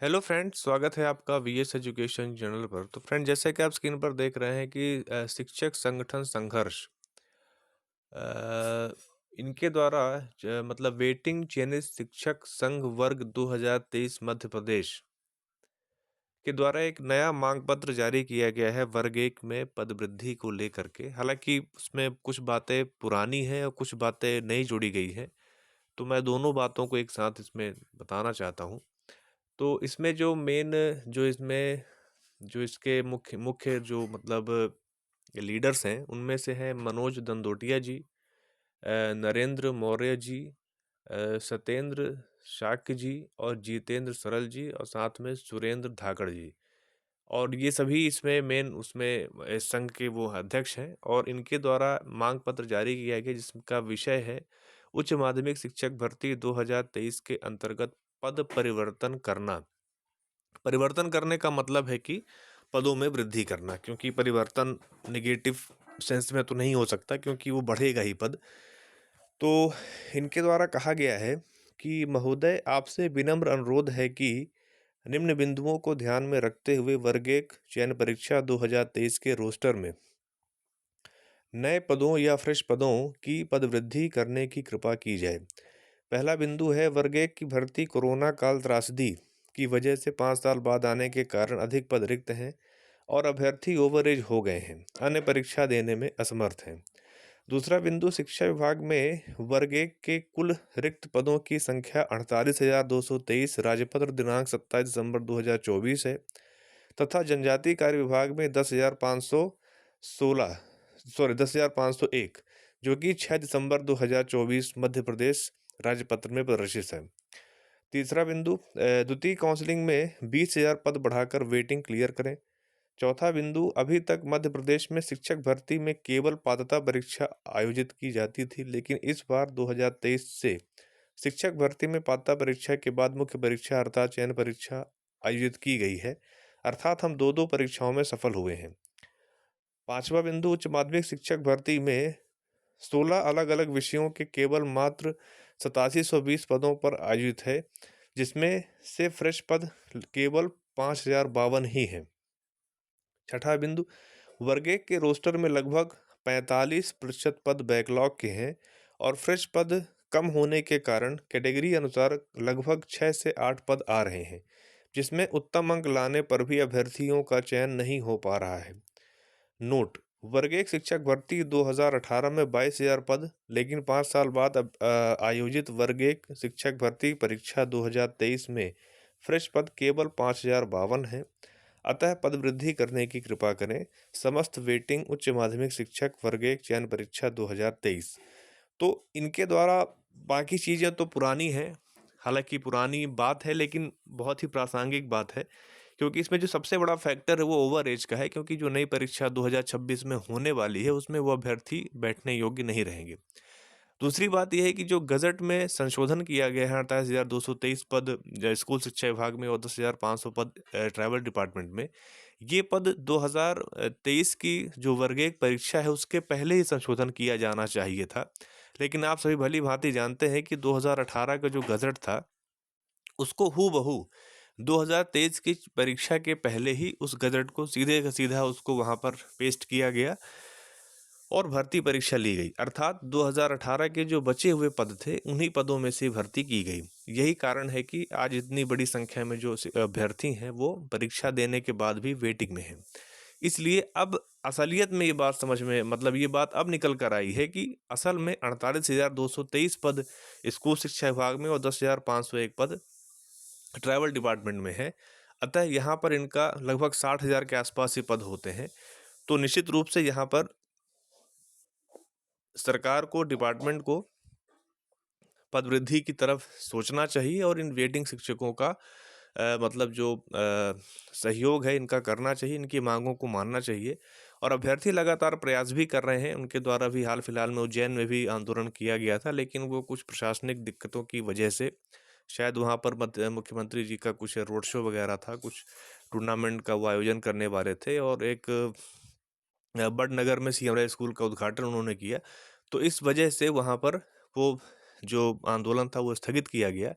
Hello friend, स्वागत है आपका वीएस एजुकेशन चैनल पर। तो फ्रेंड, जैसे कि आप स्क्रीन पर देख रहे हैं कि शिक्षक संगठन संघर्ष इनके द्वारा मतलब वेटिंग चयनित शिक्षक संघ वर्ग 2023 मध्य प्रदेश के द्वारा एक नया मांग पत्र जारी किया गया है वर्ग एक में पद वृद्धि को लेकर के। हालांकि उसमें कुछ बातें पुरानी हैं और कुछ बातें नई जोड़ी गई हैं, तो मैं दोनों बातों को एक साथ इसमें बताना चाहता हूँ। तो इसमें जो मेन जो इसमें जो इसके मुख्य मुख्य जो मतलब लीडर्स हैं, उनमें से हैं मनोज दंदोटिया जी, नरेंद्र मौर्य जी, सत्येंद्र शाक्य जी और जितेंद्र सरल जी और साथ में सुरेंद्र धाकड़ जी। और ये सभी इसमें मेन उसमें संघ के वो अध्यक्ष हैं और इनके द्वारा मांग पत्र जारी किया गया जिसका विषय है उच्च माध्यमिक शिक्षक भर्ती 2023 के अंतर्गत पद परिवर्तन करना। परिवर्तन करने का मतलब है कि पदों में वृद्धि करना, क्योंकि परिवर्तन नेगेटिव सेंस में तो नहीं हो सकता क्योंकि वो बढ़ेगा ही पद। तो इनके द्वारा कहा गया है कि महोदय, आपसे विनम्र अनुरोध है कि निम्न बिंदुओं को ध्यान में रखते हुए वर्ग एक चयन परीक्षा 2023 के रोस्टर में नए पदों या फ्रेश पदों की पदवृद्धि करने की कृपा की जाए। पहला बिंदु है, वर्ग एक की भर्ती कोरोना काल त्रासदी की वजह से 5 साल बाद आने के कारण अधिक पद रिक्त हैं और अभ्यर्थी ओवरेज हो गए हैं, अन्य परीक्षा देने में असमर्थ हैं। दूसरा बिंदु, शिक्षा विभाग में वर्ग एक के कुल रिक्त पदों की संख्या 48,223 राजपत्र दिनांक 27 दिसंबर 2024 है तथा जनजातीय कार्य विभाग में 10,501 जो कि 6 दिसंबर 2024 मध्य प्रदेश राज्यपत्र में प्रदर्शित है। तीसरा बिंदु, द्वितीय काउंसलिंग में 20,000 पद बढ़ाकर वेटिंग क्लियर करें। चौथा बिंदु, अभी तक मध्य प्रदेश में शिक्षक भर्ती में केवल पात्रता परीक्षा आयोजित की जाती थी, लेकिन इस बार 2023 से शिक्षक भर्ती में पात्रता परीक्षा के बाद मुख्य परीक्षा अर्थात चयन परीक्षा आयोजित की गई है, अर्थात हम दो दो परीक्षाओं में सफल हुए हैं। पांचवा बिंदु, उच्च माध्यमिक शिक्षक भर्ती में 16 अलग अलग विषयों के केवल मात्र 8720 पदों पर आयोजित है, जिसमें से फ्रेश पद केवल 5052 ही हैं। छठा बिंदु, वर्ग एक के रोस्टर में लगभग 45% पद बैकलॉग के हैं और फ्रेश पद कम होने के कारण कैटेगरी अनुसार लगभग 6 से 8 पद आ रहे हैं, जिसमें उत्तम अंक लाने पर भी अभ्यर्थियों का चयन नहीं हो पा रहा है। नोट, वर्ग एक शिक्षक भर्ती 2018 में 22,000 पद, लेकिन 5 साल बाद आयोजित वर्ग एक शिक्षक भर्ती परीक्षा 2023 में फ्रेश पद केवल 5,052 हैं। अतः पद वृद्धि करने की कृपा करें। समस्त वेटिंग उच्च माध्यमिक शिक्षक वर्ग एक चयन परीक्षा 2023। तो इनके द्वारा बाकी चीज़ें तो पुरानी हैं, हालांकि पुरानी बात है लेकिन बहुत ही प्रासंगिक बात है, क्योंकि इसमें जो सबसे बड़ा फैक्टर है वो ओवर एज का है, क्योंकि जो नई परीक्षा 2026 में होने वाली है उसमें वो अभ्यर्थी बैठने योग्य नहीं रहेंगे। दूसरी बात यह है कि जो गजट में संशोधन किया गया है, 48,223 पद स्कूल शिक्षा विभाग में और 10,500 पद ट्रैवल डिपार्टमेंट में, ये पद 2023 की जो वर्ग एक परीक्षा है उसके पहले ही संशोधन किया जाना चाहिए था। लेकिन आप सभी भली भांति जानते हैं कि 2018 का जो गजट था उसको हूबहू 2023 की परीक्षा के पहले ही उस गजट को सीधे का सीधा उसको वहाँ पर पेस्ट किया गया और भर्ती परीक्षा ली गई, अर्थात 2018 के जो बचे हुए पद थे उन्हीं पदों में से भर्ती की गई। यही कारण है कि आज इतनी बड़ी संख्या में जो अभ्यर्थी हैं वो परीक्षा देने के बाद भी वेटिंग में हैं। इसलिए अब असलियत में ये बात समझ में मतलब ये बात अब निकल कर आई है कि असल में 48,223 पद स्कूल शिक्षा विभाग में और 10,501 पद ट्रैवल डिपार्टमेंट में है। अतः यहाँ पर इनका लगभग 60,000 के आसपास ही पद होते हैं। तो निश्चित रूप से यहाँ पर सरकार को, डिपार्टमेंट को पद वृद्धि की तरफ सोचना चाहिए और इन वेटिंग शिक्षकों का मतलब जो सहयोग है इनका करना चाहिए, इनकी मांगों को मानना चाहिए। और अभ्यर्थी लगातार प्रयास भी कर रहे हैं, उनके द्वारा भी हाल फिलहाल में उज्जैन में भी आंदोलन किया गया था, लेकिन वो कुछ प्रशासनिक दिक्कतों की वजह से शायद वहाँ पर मुख्यमंत्री जी का कुछ रोड शो वगैरह था, कुछ टूर्नामेंट का वो आयोजन करने वाले थे और एक बड़नगर में सीएम राय स्कूल का उद्घाटन उन्होंने किया। तो इस वजह से वहाँ पर वो जो आंदोलन था वो स्थगित किया गया।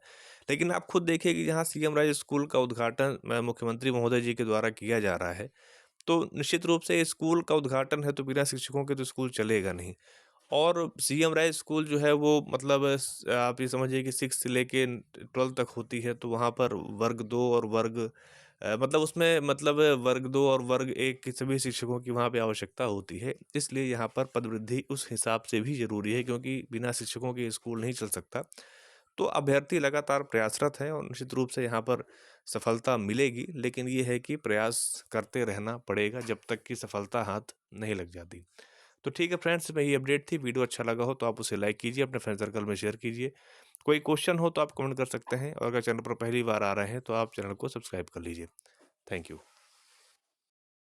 लेकिन आप खुद देखिए कि जहाँ सीएम राइज स्कूल का उद्घाटन मुख्यमंत्री महोदय जी के द्वारा किया जा रहा है, तो निश्चित रूप से स्कूल का उद्घाटन है तो बिना शिक्षकों के तो स्कूल चलेगा नहीं। और सीएम राय स्कूल जो है वो मतलब आप ये समझिए कि 6 से लेके 12 तक होती है, तो वहाँ पर वर्ग 2 और वर्ग मतलब उसमें मतलब वर्ग 2 और वर्ग 1 के सभी शिक्षकों की वहाँ पे आवश्यकता होती है। इसलिए यहाँ पर पदवृद्धि उस हिसाब से भी ज़रूरी है, क्योंकि बिना शिक्षकों के स्कूल नहीं चल सकता। तो अभ्यर्थी लगातार प्रयासरत है और निश्चित रूप से यहाँ पर सफलता मिलेगी, लेकिन ये है कि प्रयास करते रहना पड़ेगा जब तक कि सफलता हाथ नहीं लग जाती। तो ठीक है फ्रेंड्स, मैं ये अपडेट थी। वीडियो अच्छा लगा हो तो आप उसे लाइक कीजिए, अपने फ्रेंड सर्कल में शेयर कीजिए। कोई क्वेश्चन हो तो आप कमेंट कर सकते हैं, और अगर चैनल पर पहली बार आ रहे हैं तो आप चैनल को सब्सक्राइब कर लीजिए। Thank you.